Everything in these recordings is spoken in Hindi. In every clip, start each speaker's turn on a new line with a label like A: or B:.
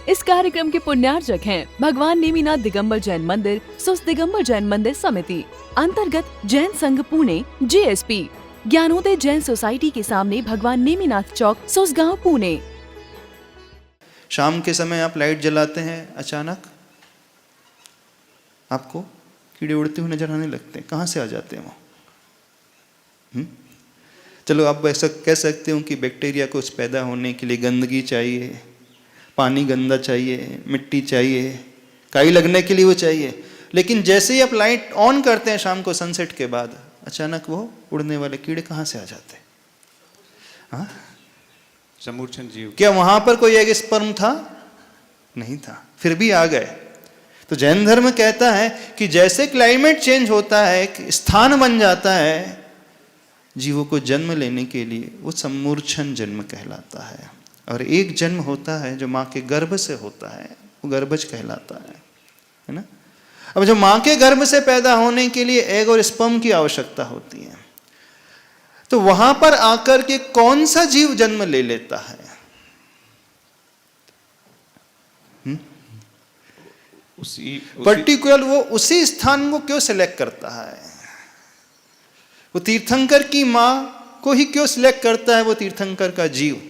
A: इस कार्यक्रम के पुण्यार्चक हैं भगवान नेमिनाथ दिगंबर जैन मंदिर, सुस दिगंबर जैन मंदिर समिति, अंतर्गत जैन संघ पुणे JSP, ज्ञानोदय जैन सोसाइटी के सामने भगवान नेमिनाथ चौक, सुसगांव, पुणे।
B: शाम के समय आप लाइट जलाते हैं, अचानक आपको कीड़े उड़ते हुए नजर आने लगते हैं। कहाँ से आ जाते हैं वो? चलो आप ऐसा कह सकते हो कि बैक्टीरिया को पैदा होने के लिए गंदगी चाहिए, पानी गंदा चाहिए, मिट्टी चाहिए, काई लगने के लिए वो चाहिए। लेकिन जैसे ही आप लाइट ऑन करते हैं शाम को सनसेट के बाद, अचानक वो उड़ने वाले कीड़े कहाँ से आ जाते हैं? हाँ,
C: समूर्छन जीव।
B: क्या वहां पर कोई एग स्पर्म था? नहीं था, फिर भी आ गए। तो जैन धर्म कहता है कि जैसे क्लाइमेट चेंज होता है, एक स्थान बन जाता है जीवों को जन्म लेने के लिए, वो सम्मूर्छन जन्म कहलाता है। और एक जन्म होता है जो माँ के गर्भ से होता है, वो गर्भज कहलाता है ना। अब जो माँ के गर्भ से पैदा होने के लिए एग और स्पर्म की आवश्यकता होती है, तो वहां पर आकर के कौन सा जीव जन्म ले लेता है? पर्टिकुलर वो उसी स्थान को क्यों सिलेक्ट करता है? वो तीर्थंकर की मां को ही क्यों सिलेक्ट करता है? वो तीर्थंकर का जीव,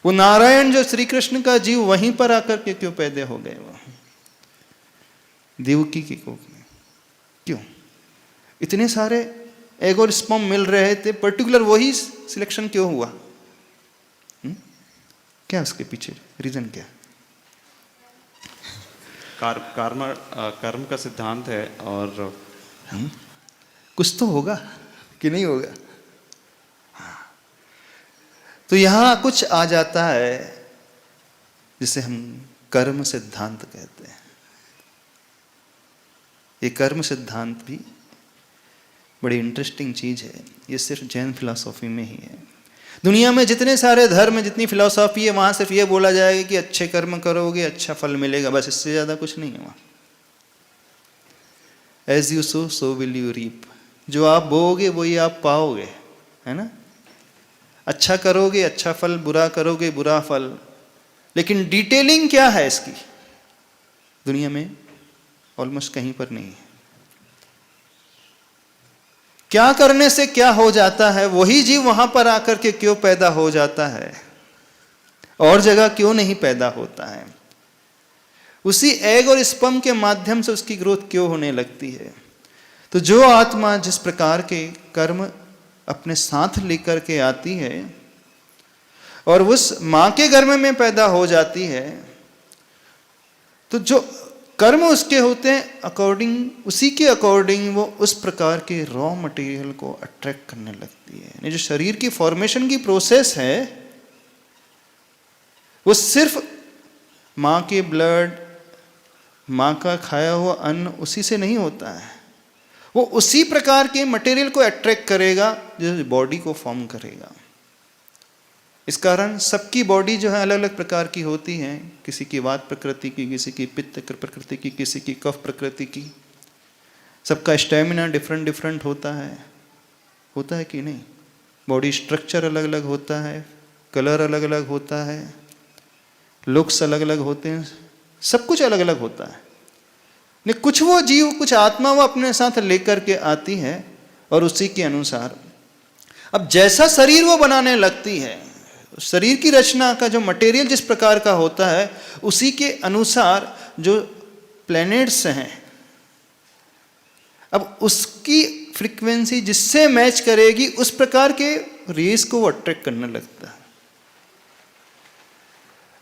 B: वो नारायण जो श्री कृष्ण का जीव वहीं पर आकर के क्यों पैदा हो गए? वो देवकी की कोख में क्यों? इतने सारे एग और स्पर्म मिल रहे थे, पर्टिकुलर वही सिलेक्शन क्यों हुआ? क्या उसके पीछे रीजन क्या?
C: कर्म का सिद्धांत है और
B: कुछ तो होगा कि नहीं होगा? तो यहां कुछ आ जाता है जिसे हम कर्म सिद्धांत कहते हैं। ये कर्म सिद्धांत भी बड़ी इंटरेस्टिंग चीज है। ये सिर्फ जैन फिलॉसफी में ही है। दुनिया में जितने सारे धर्म, जितनी फिलॉसफी है, वहां सिर्फ ये बोला जाएगा कि अच्छे कर्म करोगे अच्छा फल मिलेगा, बस इससे ज्यादा कुछ नहीं है वहां। As you sow so will you reap. जो आप बोओगे वही आप पाओगे, है ना। अच्छा करोगे अच्छा फल, बुरा करोगे बुरा फल। लेकिन डिटेलिंग क्या है इसकी, दुनिया में ऑलमोस्ट कहीं पर नहीं है। क्या करने से क्या हो जाता है, वही जीव वहां पर आकर के क्यों पैदा हो जाता है, और जगह क्यों नहीं पैदा होता है, उसी एग और स्पर्म के माध्यम से उसकी ग्रोथ क्यों होने लगती है। तो जो आत्मा जिस प्रकार के कर्म अपने साथ लेकर के आती है और उस मां के गर्भ में पैदा हो जाती है, तो जो कर्म उसके होते हैं अकॉर्डिंग, उसी के अकॉर्डिंग वो उस प्रकार के रॉ मटेरियल को अट्रैक्ट करने लगती है। ये जो शरीर की फॉर्मेशन की प्रोसेस है, वो सिर्फ मां के ब्लड, मां का खाया हुआ अन्न, उसी से नहीं होता है। वो उसी प्रकार के मटेरियल को अट्रैक्ट करेगा जो बॉडी को फॉर्म करेगा। इस कारण सबकी बॉडी जो है अलग अलग प्रकार की होती है। किसी की वात प्रकृति की, किसी की पित्त प्रकृति की, किसी की कफ प्रकृति की। सबका स्टैमिना डिफरेंट डिफरेंट होता है कि नहीं। बॉडी स्ट्रक्चर अलग अलग होता है, कलर अलग अलग होता है, लुक्स अलग अलग होते हैं, सब कुछ अलग अलग होता है। नहीं, कुछ वो जीव, कुछ आत्मा वो अपने साथ लेकर के आती है और उसी के अनुसार अब जैसा शरीर वो बनाने लगती है, शरीर की रचना का जो मटेरियल जिस प्रकार का होता है, उसी के अनुसार जो प्लैनेट्स हैं, अब उसकी फ्रीक्वेंसी जिससे मैच करेगी उस प्रकार के रेस को वो अट्रैक्ट करने लगता है।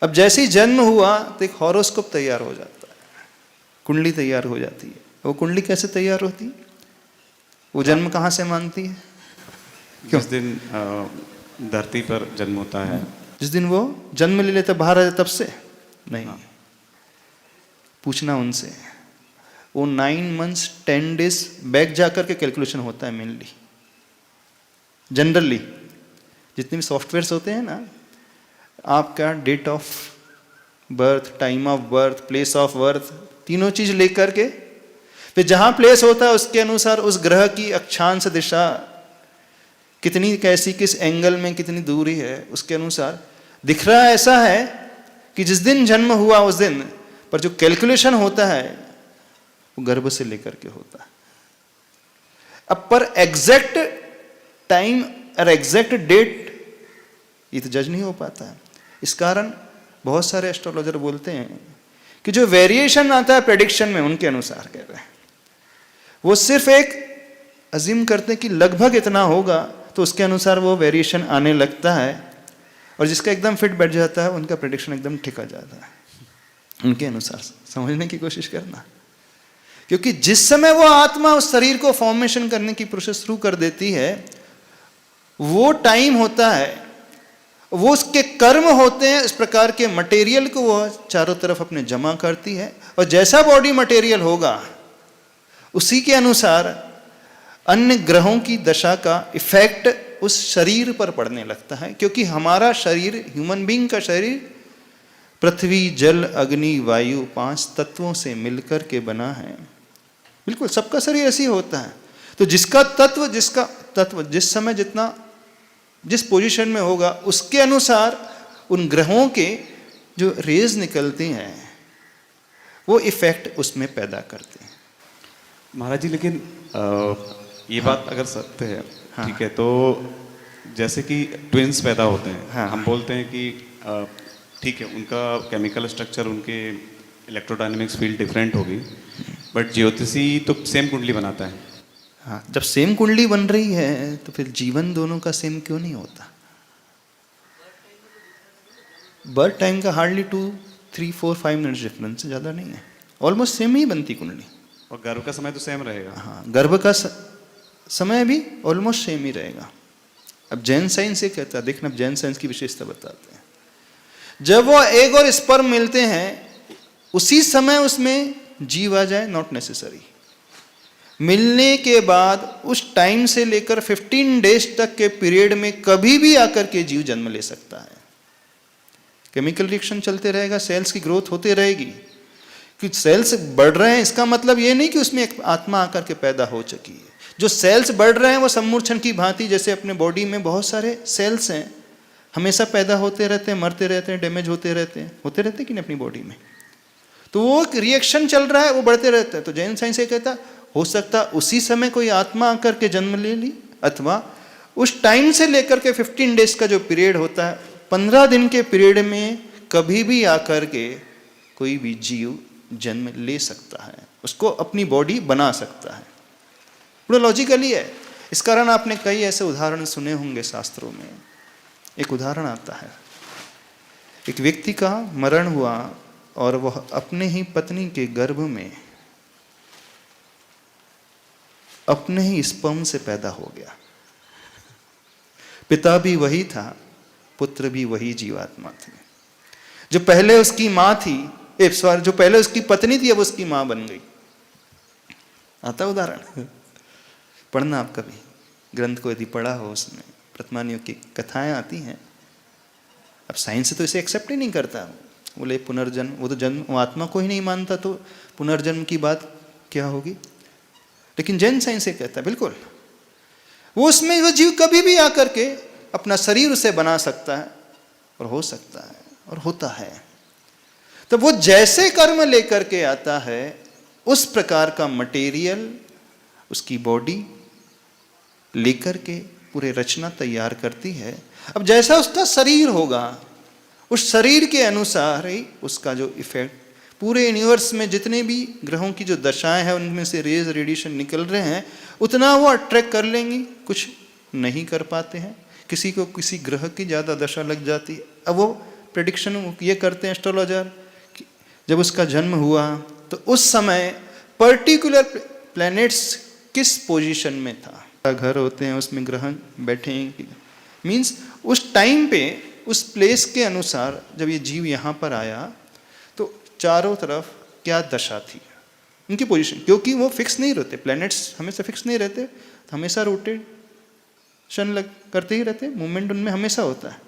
B: अब जैसे ही जन्म हुआ तो एक हॉरोस्कोप तैयार हो जाता है, कुंडली तैयार हो जाती है। वो कुंडली कैसे तैयार होती है? वो जन्म कहाँ से मानती है?
C: किस दिन धरती पर जन्म होता है,
B: जिस दिन वो जन्म ले लेता बाहर आ जाता, तब से नहीं। पूछना उनसे, वो 9 months 10 days बैक जाकर के कैलकुलेशन होता है मेनली। जनरली जितने भी सॉफ्टवेयर्स होते हैं ना, आपका date of birth, time of birth, place of birth, तीनों चीज लेकर के फिर जहां प्लेस होता है उसके अनुसार उस ग्रह की अक्षांश दिशा कितनी, कैसी, किस एंगल में कितनी दूरी है, उसके अनुसार दिख रहा है ऐसा है कि जिस दिन जन्म हुआ उस दिन, पर जो कैलकुलेशन होता है वो गर्भ से लेकर के होता है। अब पर एग्जैक्ट टाइम और एग्जैक्ट डेट ये तो जज नहीं हो पाता है। इस कारण बहुत सारे एस्ट्रोलॉजर बोलते हैं कि जो वेरिएशन आता है प्रेडिक्शन में, उनके अनुसार कह रहे हैं, वो सिर्फ एक अज्यूम करते हैं कि लगभग इतना होगा, तो उसके अनुसार वो वेरिएशन आने लगता है, और जिसका एकदम फिट बैठ जाता है उनका प्रेडिक्शन एकदम ठीक आ जाता है। उनके अनुसार समझने की कोशिश करना, क्योंकि जिस समय वो आत्मा उस शरीर को फॉर्मेशन करने की प्रोसेस शुरू कर देती है, वो टाइम होता है, वो उसके कर्म होते हैं, इस प्रकार के मटेरियल को वो चारों तरफ अपने जमा करती है, और जैसा बॉडी मटेरियल होगा उसी के अनुसार अन्य ग्रहों की दशा का इफेक्ट उस शरीर पर पड़ने लगता है। क्योंकि हमारा शरीर, ह्यूमन बीइंग का शरीर पृथ्वी, जल, अग्नि, वायु 5 तत्वों से मिलकर के बना है। बिल्कुल सबका शरीर ऐसे ही होता है। तो जिसका तत्व जिस समय जितना जिस पोजीशन में होगा, उसके अनुसार उन ग्रहों के जो रेज निकलती हैं वो इफेक्ट उसमें पैदा करते हैं।
C: महाराज जी, लेकिन ये बात अगर सत्य है,
B: हाँ।
C: ठीक है, तो जैसे कि ट्विंस पैदा होते हैं,
B: हाँ।
C: हम बोलते हैं कि ठीक है, उनका केमिकल स्ट्रक्चर, उनके इलेक्ट्रोडायनेमिक्स फील्ड डिफरेंट होगी, बट ज्योतिषी तो सेम कुंडली बनाता है।
B: हाँ, जब सेम कुंडली बन रही है तो फिर जीवन दोनों का सेम क्यों नहीं होता? बर्थ टाइम का हार्डली 2, 3, 4, 5 मिनट्स डिफरेंस, ज़्यादा नहीं है, ऑलमोस्ट सेम ही बनती कुंडली।
C: और गर्भ का समय तो सेम रहेगा।
B: हाँ, गर्भ का समय भी ऑलमोस्ट सेम ही रहेगा। अब जैन साइंस ये कहता है, देखना, अब जैन साइंस की विशेषता बताते हैं। जब वो एग और स्पर्म मिलते हैं, उसी समय उसमें जीव आ जाए, नॉट नेसेसरी। मिलने के बाद उस टाइम से लेकर 15 डेज तक के पीरियड में कभी भी आकर के जीव जन्म ले सकता है। केमिकल रिएक्शन चलते रहेगा, सेल्स की ग्रोथ होती रहेगी। कि सेल्स बढ़ रहे हैं इसका मतलब ये नहीं कि उसमें एक आत्मा आकर के पैदा हो चुकी है। जो सेल्स बढ़ रहे हैं वो सम्मूर्छन की भांति, जैसे अपने बॉडी में बहुत सारे सेल्स हैं, हमेशा पैदा होते रहते हैं, मरते रहते हैं, डैमेज होते रहते हैं कि नहीं अपनी बॉडी में। तो वो एक रिएक्शन चल रहा है, वो बढ़ते रहता है। तो जैन साइंस ये कहता हो सकता उसी समय कोई आत्मा आकर के जन्म ले ली, अथवा उस टाइम से लेकर के 15 डेज का जो पीरियड होता है, 15 दिन के पीरियड में कभी भी आकर के कोई भी जीव जन्म ले सकता है, उसको अपनी बॉडी बना सकता है। पूरा लॉजिकली है। इस कारण आपने कई ऐसे उदाहरण सुने होंगे शास्त्रों में। एक उदाहरण आता है, एक व्यक्ति का मरण हुआ और वह अपने ही पत्नी के गर्भ में अपने ही स्पर्म से पैदा हो गया। पिता भी वही था, पुत्र भी वही जीवात्मा थी। जो पहले उसकी मां थी, जो पहले उसकी पत्नी थी, अब उसकी मां बन गई। आता उदाहरण, पढ़ना आप कभी ग्रंथ को यदि पढ़ा हो, उसमें प्रतिमानियों की कथाएं आती हैं। अब साइंस से तो इसे एक्सेप्ट ही नहीं करता, बोले पुनर्जन्म, वो तो जन्म, वो आत्मा को ही नहीं मानता, तो पुनर्जन्म की बात क्या होगी। लेकिन जैन साइंस ये कहता है बिल्कुल, वो उसमें वो जीव कभी भी आकर के अपना शरीर उसे बना सकता है, और हो सकता है, और होता है। तो वो जैसे कर्म लेकर के आता है, उस प्रकार का मटेरियल उसकी बॉडी लेकर के पूरे रचना तैयार करती है। अब जैसा उसका शरीर होगा, उस शरीर के अनुसार ही उसका जो इफेक्ट, पूरे यूनिवर्स में जितने भी ग्रहों की जो दशाएं हैं, उनमें से रेज रेडिएशन निकल रहे हैं, उतना वो अट्रैक्ट कर लेंगी, कुछ नहीं कर पाते हैं। किसी को किसी ग्रह की ज़्यादा दशा लग जाती है। अब वो प्रेडिक्शन ये करते हैं एस्ट्रोलॉजर, जब उसका जन्म हुआ तो उस समय पर्टिकुलर प्लैनेट्स किस पोजीशन में था। घर होते हैं, उसमें ग्रह बैठे हैं, मीन्स उस टाइम पे उस प्लेस के अनुसार जब ये जीव यहाँ पर आया तो चारों तरफ क्या दशा थी, उनकी पोजीशन, क्योंकि वो फिक्स नहीं रहते, प्लैनेट्स हमेशा फिक्स नहीं रहते, तो हमेशा रोटेशन करते ही रहते, मूवमेंट उनमें हमेशा होता है।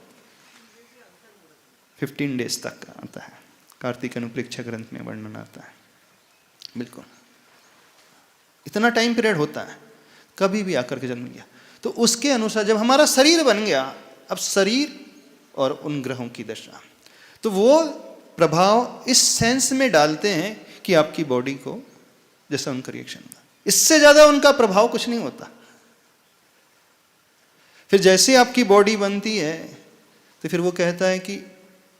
B: 15 डेज तक का आता है, कार्तिक अनुप्रेक्षा ग्रंथ में वर्णन आता है। बिल्कुल इतना टाइम पीरियड होता है, कभी भी आकर के जन्म लिया। तो उसके अनुसार जब हमारा शरीर बन गया, अब शरीर और उन ग्रहों की दशा, तो वो प्रभाव इस सेंस में डालते हैं कि आपकी बॉडी को जैसा उनका रिएक्शन होगा, इससे ज्यादा उनका प्रभाव कुछ नहीं होता। फिर जैसे आपकी बॉडी बनती है तो फिर वो कहता है कि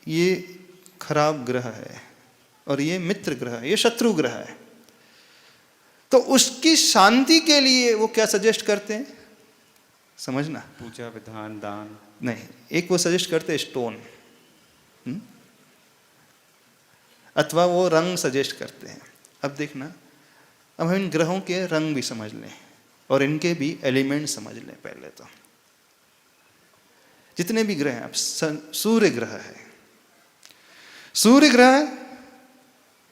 B: ये खराब ग्रह है और ये मित्र ग्रह है, ये शत्रु ग्रह है। तो उसकी शांति के लिए वो क्या सजेस्ट करते हैं, समझना?
C: पूजा विधान दान
B: नहीं, एक वो सजेस्ट करते हैं स्टोन, अथवा वो रंग सजेस्ट करते हैं। अब देखना, अब हम इन ग्रहों के रंग भी समझ लें और इनके भी एलिमेंट समझ लें। पहले तो जितने भी ग्रह हैं, अब सूर्य ग्रह है, सूर्य ग्रह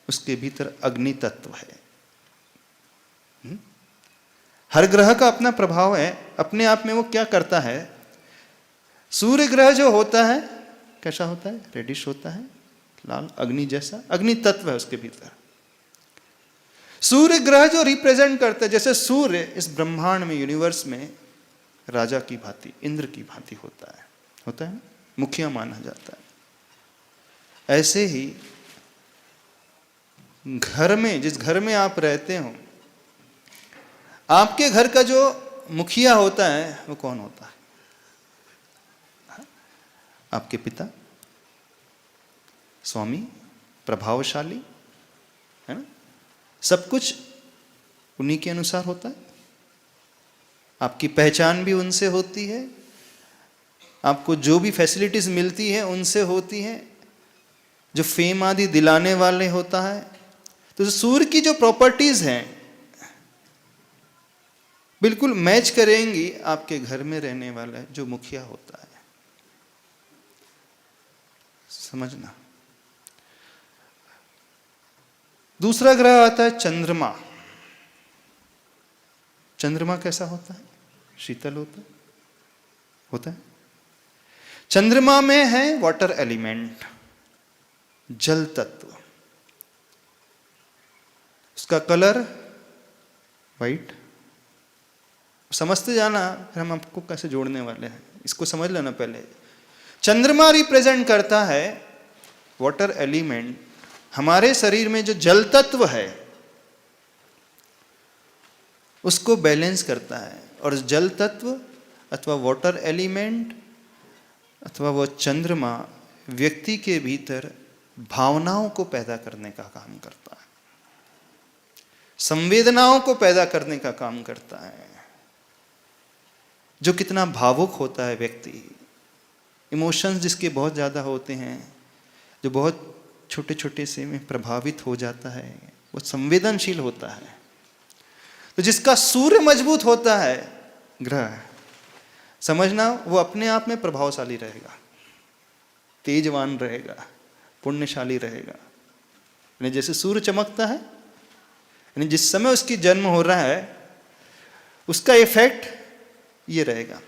B: उसके भीतर अग्नि तत्व है। हर ग्रह का अपना प्रभाव है, अपने आप में वो क्या करता है। सूर्य ग्रह जो होता है कैसा होता है, रेडिश होता है, लाल अग्नि जैसा, अग्नि तत्व है उसके भीतर। सूर्य ग्रह जो रिप्रेजेंट करता है, जैसे सूर्य इस ब्रह्मांड में, यूनिवर्स में राजा की भांति, इंद्र की भांति होता है, मुखिया माना जाता है। ऐसे ही घर में, जिस घर में आप रहते हो, आपके घर का जो मुखिया होता है वो कौन होता है? आपके पिता, स्वामी, प्रभावशाली, है ना? सब कुछ उन्हीं के अनुसार होता है। आपकी पहचान भी उनसे होती है, आपको जो भी फैसिलिटीज मिलती है उनसे होती है, जो फेम आदि दिलाने वाले होता है। तो सूर्य की जो प्रॉपर्टीज हैं बिल्कुल मैच करेंगी आपके घर में रहने वाला जो मुखिया होता है, समझना। दूसरा ग्रह आता है चंद्रमा। चंद्रमा कैसा होता है, शीतल होता है। चंद्रमा में है वाटर एलिमेंट, जल तत्व, उसका कलर वाइट। समझते जाना, फिर हम आपको कैसे जोड़ने वाले हैं, इसको समझ लेना पहले। चंद्रमा रिप्रेजेंट करता है वाटर एलिमेंट, हमारे शरीर में जो जल तत्व है उसको बैलेंस करता है। और जल तत्व अथवा वाटर एलिमेंट अथवा वो चंद्रमा व्यक्ति के भीतर भावनाओं को पैदा करने का काम करता है, संवेदनाओं को पैदा करने का काम करता है। जो कितना भावुक होता है व्यक्ति, इमोशंस जिसके बहुत ज़्यादा होते हैं, जो बहुत छोटे छोटे से में प्रभावित हो जाता है, वो संवेदनशील होता है। तो जिसका सूर्य मजबूत होता है ग्रह, समझना वो अपने आप में प्रभावशाली रहेगा, तेजवान रहेगा, पुण्यशाली रहेगा। यानी जैसे सूर्य चमकता है, यानी जिस समय उसकी जन्म हो रहा है उसका इफेक्ट ये रहेगा।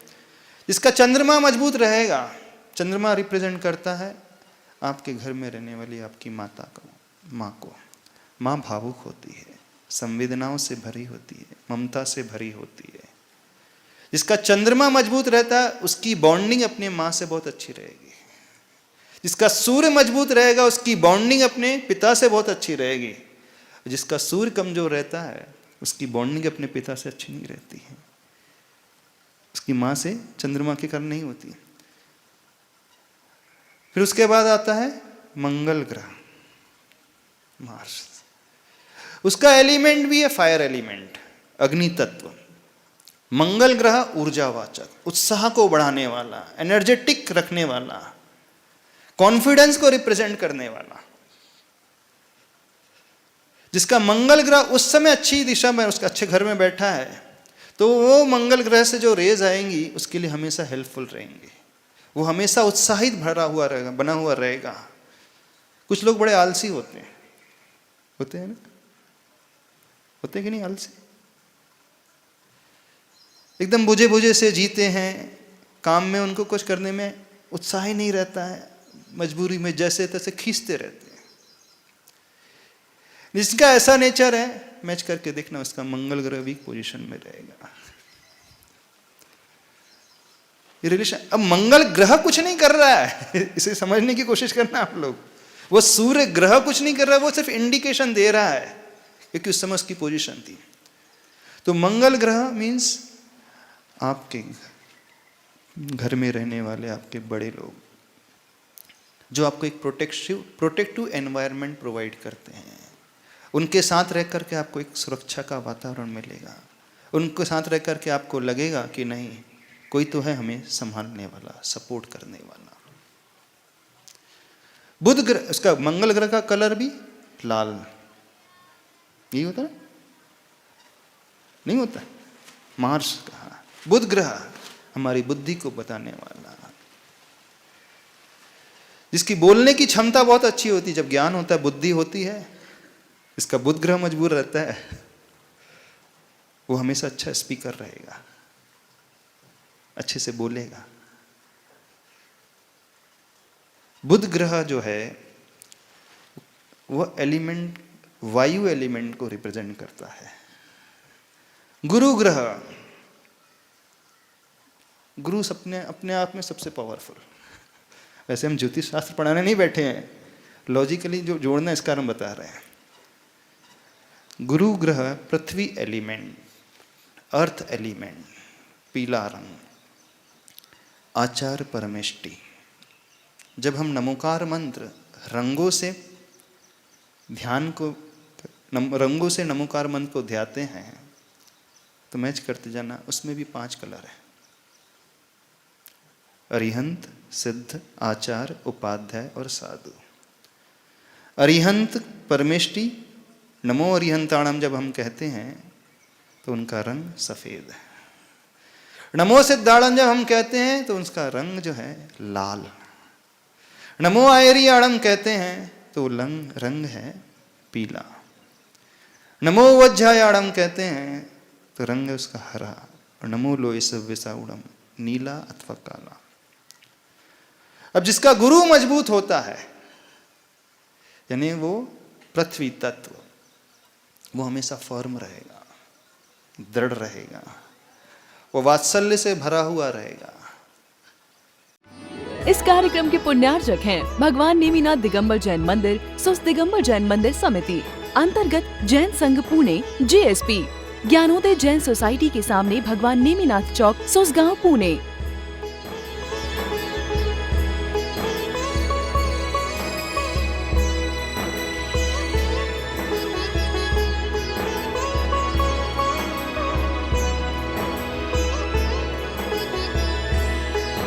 B: जिसका चंद्रमा मजबूत रहेगा, चंद्रमा रिप्रेजेंट करता है आपके घर में रहने वाली आपकी माता को, माँ को। माँ भावुक होती है, संवेदनाओं से भरी होती है, ममता से भरी होती है। जिसका चंद्रमा मजबूत रहता है उसकी बॉन्डिंग अपने माँ से बहुत अच्छी रहेगी। जिसका सूर्य मजबूत रहेगा उसकी बॉन्डिंग अपने पिता से बहुत अच्छी रहेगी। जिसका सूर्य कमजोर रहता है उसकी बॉन्डिंग अपने पिता से अच्छी नहीं रहती है, उसकी माँ से चंद्रमा के कारण नहीं होती। फिर उसके बाद आता है मंगल ग्रह, मार्स। उसका एलिमेंट भी है फायर एलिमेंट, अग्नि तत्व। मंगल ग्रह ऊर्जावाचक, उत्साह को बढ़ाने वाला, एनर्जेटिक रखने वाला, कॉन्फिडेंस को रिप्रेजेंट करने वाला। जिसका मंगल ग्रह उस समय अच्छी दिशा में, उसका अच्छे घर में बैठा है, तो वो मंगल ग्रह से जो रेज आएंगी उसके लिए हमेशा हेल्पफुल रहेंगे। वो हमेशा उत्साहित भरा हुआ रहेगा, बना हुआ रहेगा। कुछ लोग बड़े आलसी होते हैं ना, होते कि नहीं आलसी? एकदम बुझे बुझे से जीते हैं, काम में उनको कुछ करने में उत्साह ही नहीं रहता है, मजबूरी में जैसे तैसे खींचते रहते हैं। जिसका ऐसा नेचर है, मैच करके देखना, उसका मंगल ग्रह वीक पोजीशन में रहेगा। ये रिलेशन, अब मंगल ग्रह कुछ नहीं कर रहा है, इसे समझने की कोशिश करना आप लोग। वो सूर्य ग्रह कुछ नहीं कर रहा है, वो सिर्फ इंडिकेशन दे रहा है, क्योंकि उस समय उसकी पोजीशन थी। तो मंगल ग्रह मीन्स आपके घर में रहने वाले आपके बड़े लोग, जो आपको एक प्रोटेक्टिव एनवायरनमेंट प्रोवाइड करते हैं। उनके साथ रह करके आपको एक सुरक्षा का वातावरण मिलेगा। उनके साथ रह करके आपको लगेगा कि नहीं, कोई तो है हमें संभालने वाला, सपोर्ट करने वाला। बुध ग्रह, उसका मंगल ग्रह का कलर भी लाल, यही होता है नहीं होता? मार्स का बुध ग्रह हमारी बुद्धि को बताने वाला, जिसकी बोलने की क्षमता बहुत अच्छी होती है। जब ज्ञान होता है, बुद्धि होती है, इसका बुध ग्रह मजबूर रहता है, वो हमेशा अच्छा स्पीकर रहेगा, अच्छे से बोलेगा। बुध ग्रह जो है वह एलिमेंट, वायु एलिमेंट को रिप्रेजेंट करता है। गुरु ग्रह, गुरु अपने आप में सबसे पावरफुल। वैसे हम ज्योतिष शास्त्र पढ़ाने नहीं बैठे हैं, लॉजिकली जो जोड़ना है इसका हम बता रहे हैं। गुरु ग्रह पृथ्वी एलिमेंट, अर्थ एलिमेंट, पीला रंग, आचार परमेष्टि। जब हम नमोकार मंत्र रंगों से ध्यान को, रंगों से नमोकार मंत्र को ध्याते हैं, तो मैच करते जाना, उसमें भी 5 कलर है। अरिहंत, सिद्ध, आचार, उपाध्याय और साधु। अरिहंत परमेष्टि, नमो अरिहंताणम जब हम कहते हैं तो उनका रंग सफेद है। नमो सिद्धाणम जब हम कहते हैं तो उसका रंग जो है लाल। नमो आयरियाणम कहते हैं तो रंग है पीला। नमो वज्जायाणम कहते हैं तो रंग है उसका हरा। और नमो लोयसव्यसाउणम नीला अथवा काला। अब जिसका गुरु मजबूत होता है, यानी वो पृथ्वी तत्व, वो हमेशा फर्म रहेगा, दृढ़ रहेगा, वो वात्सल्य से भरा हुआ रहेगा।
A: इस कार्यक्रम के पुण्यार्जक हैं भगवान नेमिनाथ दिगंबर जैन मंदिर, सुस दिगंबर जैन मंदिर समिति, अंतर्गत जैन संघ पुणे, JSP, ज्ञानोदय जैन सोसाइटी के सामने भगवान नेमिनाथ चौक, सुसगांव, पुणे।